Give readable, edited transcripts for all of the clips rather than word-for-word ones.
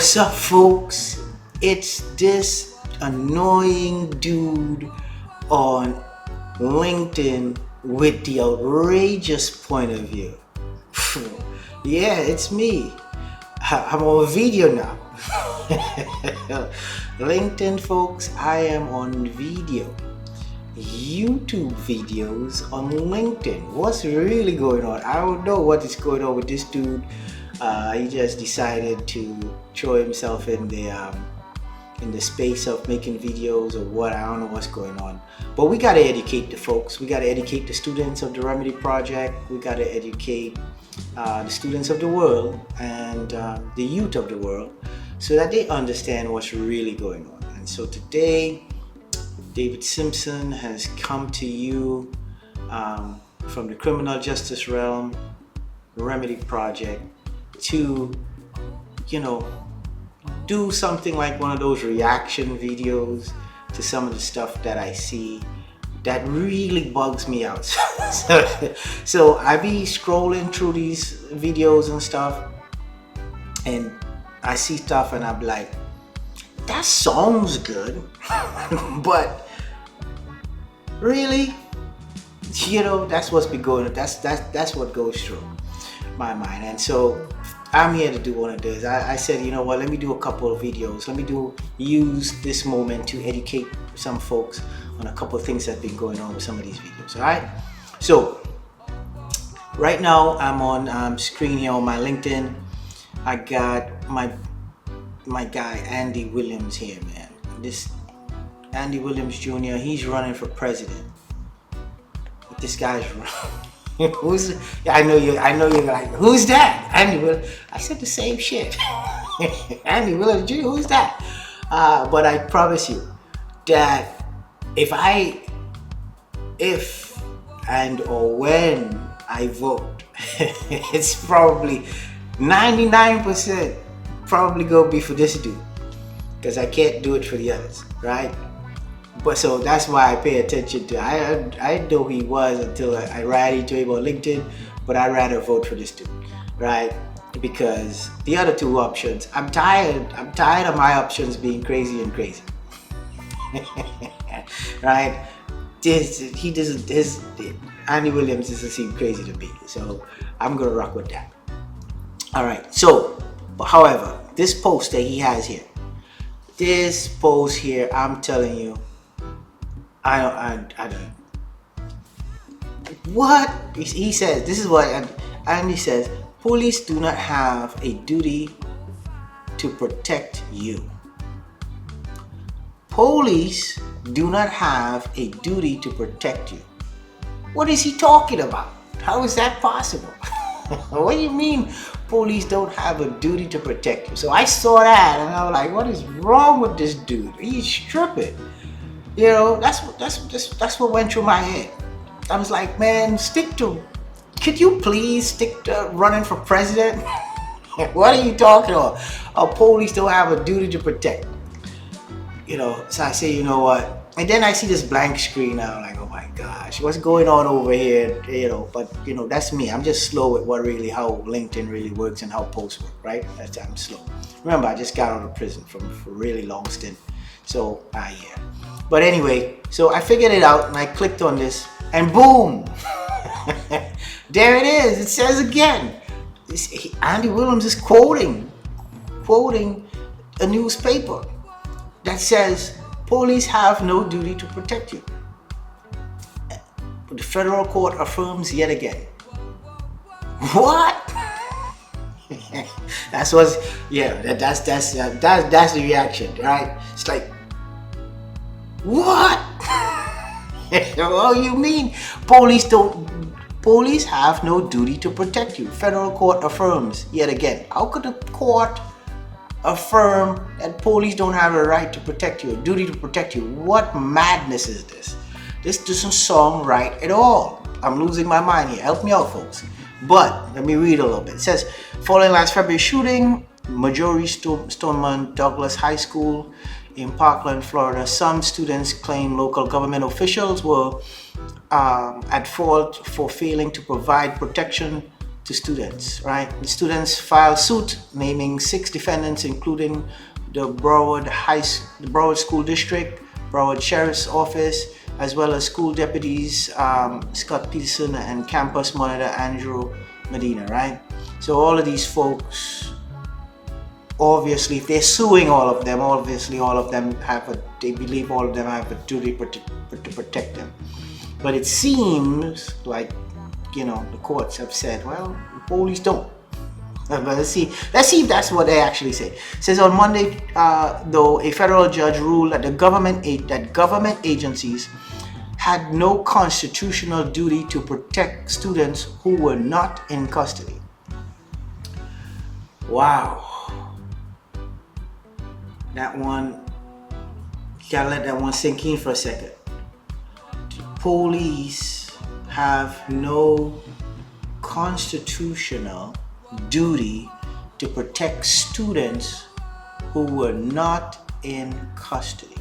What's up, folks? It's this annoying dude on LinkedIn with the outrageous point of view. Yeah, it's me. I'm on video now. LinkedIn, folks, I am on video. YouTube videos on LinkedIn. What's really going on? I don't know what is going on with this dude. He just decided to throw himself in the space of making videos or what. I don't know what's going on. But we gotta educate the folks. We gotta educate the students of the Remedy Project. We gotta educate the students of the world and the youth of the world so that they understand what's really going on. And so today, David Simpson has come to you from the criminal justice realm, Remedy Project, to, do something like one of those reaction videos to some of the stuff that I see that really bugs me out. So I be scrolling through these videos and stuff, and I see stuff and I'm like, that sounds good, but really, that's what's been going on. That's what goes through my mind. And so I'm here to do one of those. I said, let me do a couple of videos. Let me use this moment to educate some folks on a couple of things that have been going on with some of these videos. All right. So right now I'm on screen here on my LinkedIn. I got my guy Andy Williams here, man. This Andy Williams Jr. He's running for president. This guy's running. I know you're like, who's that? Andy Williams. I said the same shit. Andy Williams Jr. Who's that? But I promise you that if and or when I vote, it's probably 99% probably gonna be for this dude, because I can't do it for the others, right? But so that's why I pay attention to. I know who he was until I ran into him on LinkedIn, but I'd rather vote for this dude, right? Because the other two options, I'm tired of my options being crazy and crazy. Right? Andy Williams doesn't seem crazy to me, so I'm gonna rock with that. All right. So, however, this post that he has here, I'm telling you, I don't. What he says? This is what Andy says. Police do not have a duty to protect you. Police do not have a duty to protect you. What is he talking about? How is that possible? What do you mean police don't have a duty to protect you? So I saw that and I was like, what is wrong with this dude? He's tripping. That's what went through my head. I was like, man, could you please stick to running for president? What are you talking about? Police don't have a duty to protect. So I say, you know what? And then I see this blank screen now, like, oh my gosh, what's going on over here? But that's me. I'm just slow with how LinkedIn really works and how posts work, right? I'm slow. Remember, I just got out of prison from a really long stint. So, yeah. But anyway, so I figured it out and I clicked on this and boom! There it is. It says again. Andy Williams is quoting a newspaper that says police have no duty to protect you. The federal court affirms yet again. What? That's the reaction, right? It's like, what? Oh, you mean police have no duty to protect you? Federal court affirms yet again. How could the court affirm that police don't have a right to protect you, a duty to protect you? What madness is this? This doesn't sound right at all. I'm losing my mind here. Help me out, folks. But let me read a little bit. It says, following last February shooting, Marjorie Stoneman Douglas High School in Parkland, Florida, some students claim local government officials were at fault for failing to provide protection to students, right? The students filed suit naming 6 defendants, including the Broward School District, Broward Sheriff's Office, as well as school deputies Scott Peterson and campus monitor Andrew Medina, right? So all of these folks, obviously, if they're suing all of them, obviously all of them they believe all of them have a duty to protect them. But it seems like, the courts have said, well, the police don't. But let's see if that's what they actually say. It says on Monday, though, a federal judge ruled that government agencies had no constitutional duty to protect students who were not in custody. Wow. That one, gotta let that one sink in for a second. The police have no constitutional duty to protect students who were not in custody.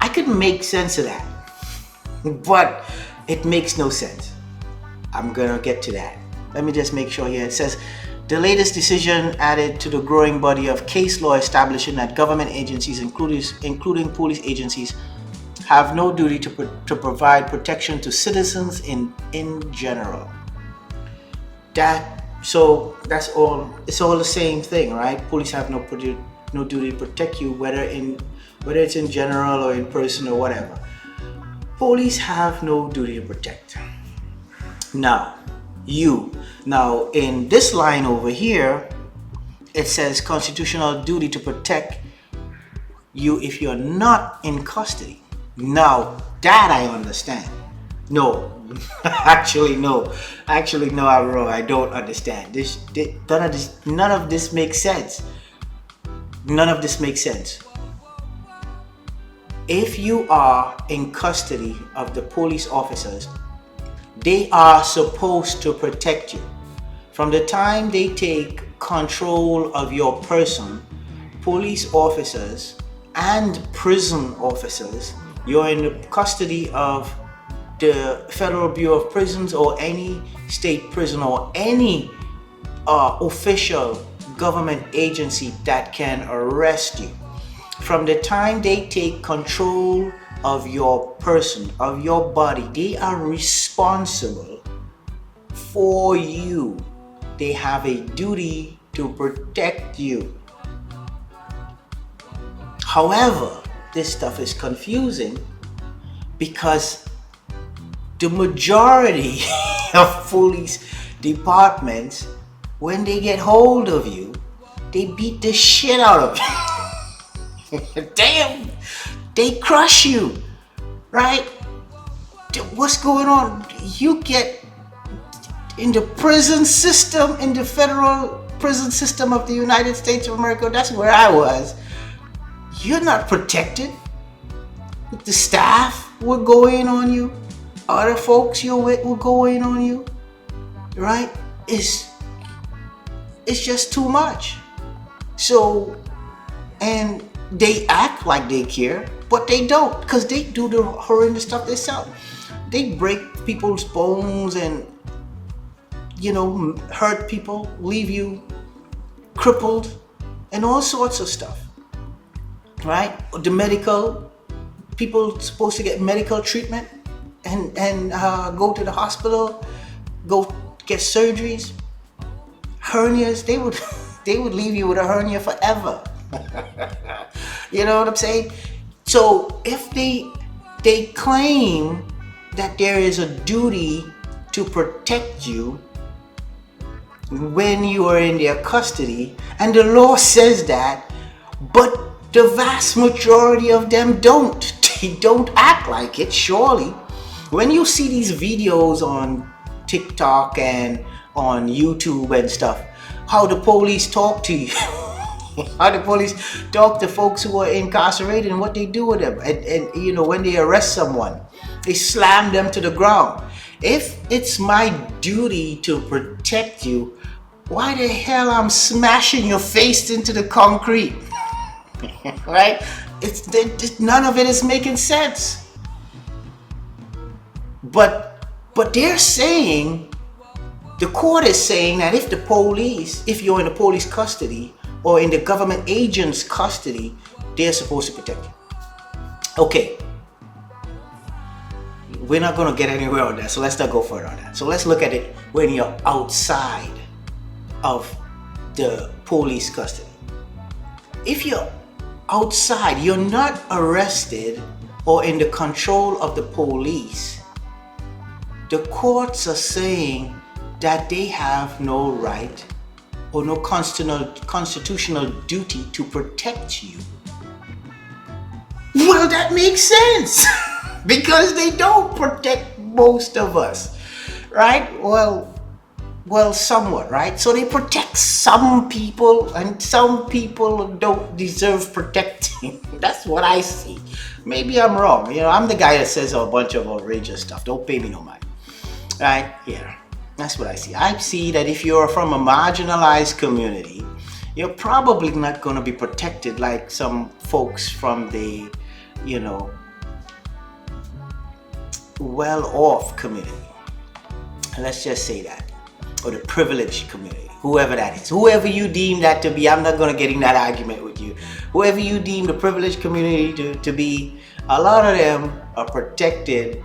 I could make sense of that, but it makes no sense. I'm gonna get to that. Let me just make sure here. It says, the latest decision added to the growing body of case law establishing that government agencies, including police agencies, have no duty to provide protection to citizens in general. So that's all. It's all the same thing, right? Police have no duty to protect you, whether it's in general or in person or whatever. Police have no duty to protect. Now in this line over here, it says constitutional duty to protect you if you're not in custody. Now that I understand. No, actually no, I'm wrong. I don't understand. None of this makes sense. If you are in custody of the police officers, they are supposed to protect you. From the time they take control of your person, police officers and prison officers, you're in the custody of the Federal Bureau of Prisons or any state prison or any official government agency that can arrest you. From the time they take control of your person, of your body, they are responsible for you. They have a duty to protect you. However, this stuff is confusing because the majority of police departments, when they get hold of you, they beat the shit out of you. Damn, they crush you, right? What's going on? You get in the prison system, in the federal prison system of the United States of America. That's where I was. You're not protected. The staff will go in on you. Other folks you're with will go in on you, right? It's just too much. So, and they act like they care, but they don't, because they do the horrendous stuff themselves. They break people's bones and, hurt people, leave you crippled, and all sorts of stuff, right? The medical, people supposed to get medical treatment and go to the hospital, go get surgeries, hernias. They would leave you with a hernia forever. You know what I'm saying? So if they claim that there is a duty to protect you when you are in their custody, and the law says that, but the vast majority of them don't. They don't act like it, surely. When you see these videos on TikTok and on YouTube and stuff, how the police talk to you, how the police talk to folks who are incarcerated and what they do with them. And when they arrest someone, they slam them to the ground. If it's my duty to protect you, why the hell I'm smashing your face into the concrete? Right? None of it is making sense. But But they're saying, the court is saying that if you're in the police custody or in the government agent's custody, they're supposed to protect you. Okay, we're not going to get anywhere on that, so let's not go further on that. So let's look at it when you're outside of the police custody. If you're outside, you're not arrested or in the control of the police, the courts are saying that they have no right or no constitutional duty to protect you. Well, that makes sense because they don't protect most of us, right? Well, somewhat, right? So they protect some people, and some people don't deserve protecting. That's what I see. Maybe I'm wrong. I'm the guy that says a bunch of outrageous stuff. Don't pay me no mind. Right? Yeah. That's what I see. I see that if you're from a marginalized community, you're probably not going to be protected like some folks from the, well-off community. Let's just say that. Or the privileged community. Whoever that is. Whoever you deem that to be. I'm not going to get in that argument with you. Whoever you deem the privileged community to be, a lot of them are protected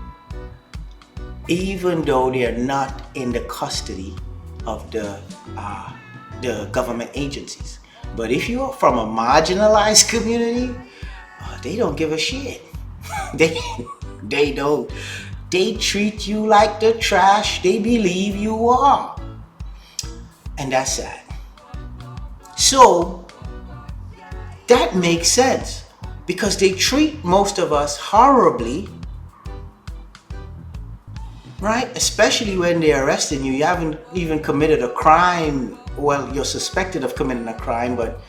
even though they're not in the custody of the government agencies. But if you're from a marginalized community, they don't give a shit. They don't. They treat you like the trash they believe you are. And that's sad. So that makes sense because they treat most of us horribly. Right? Especially when they're arresting you. You haven't even committed a crime. Well, you're suspected of committing a crime, but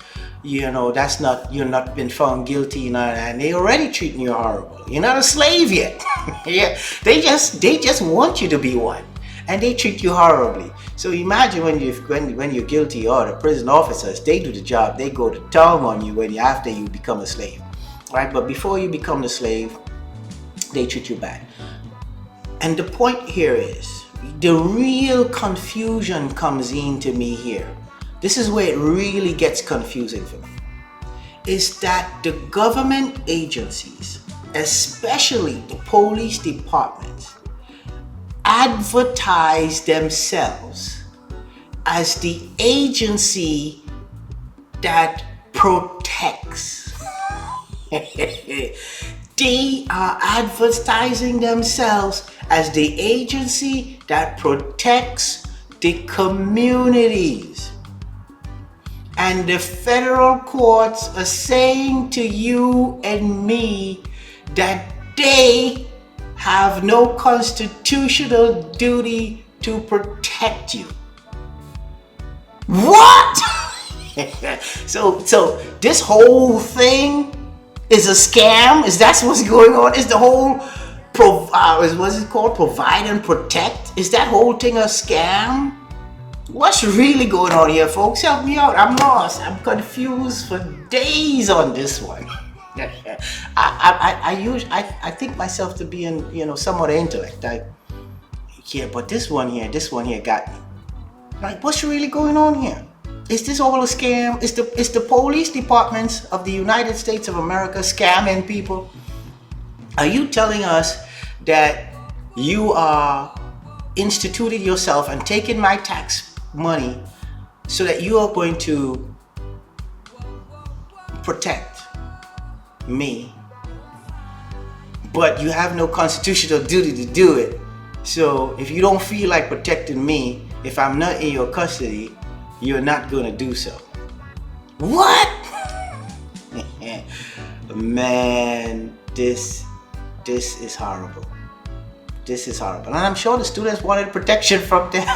you're not been found guilty, and they're already treating you horrible. You're not a slave yet. Yeah, they just want you to be one, and they treat you horribly. So imagine when you're guilty, or the prison officers, they do the job. They go to town on you after you become a slave, right? But before you become the slave, they treat you bad. And the point here is, the real confusion comes into me here. This is where it really gets confusing for me. Is that the government agencies, especially the police departments, advertise themselves as the agency that protects. They are advertising themselves as the agency that protects the communities. And the federal courts are saying to you and me that they have no constitutional duty to protect you. What? So this whole thing is a scam? Is that what's going on? Is the whole what's it called? Provide and protect? Is that whole thing a scam? What's really going on here, folks? Help me out. I'm lost. I'm confused for days on this one. I think myself to be somewhat intellect. But this one here got me. Like, what's really going on here? Is this all a scam? Is the police departments of the United States of America scamming people? Are you telling us that you are instituted yourself and taking my tax money so that you are going to protect me, but you have no constitutional duty to do it? So if you don't feel like protecting me, if I'm not in your custody, you're not going to do so. What? Man, this is horrible. This is horrible. And I'm sure the students wanted protection from them.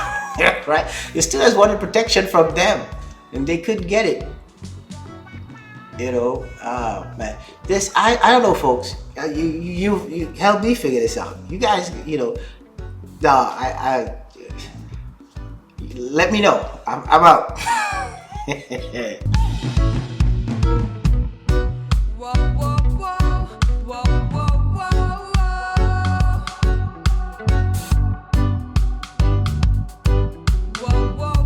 Right? The students wanted protection from them, and they couldn't get it. Man. This, I don't know, folks. You help me figure this out. You guys, let me know. I'm out.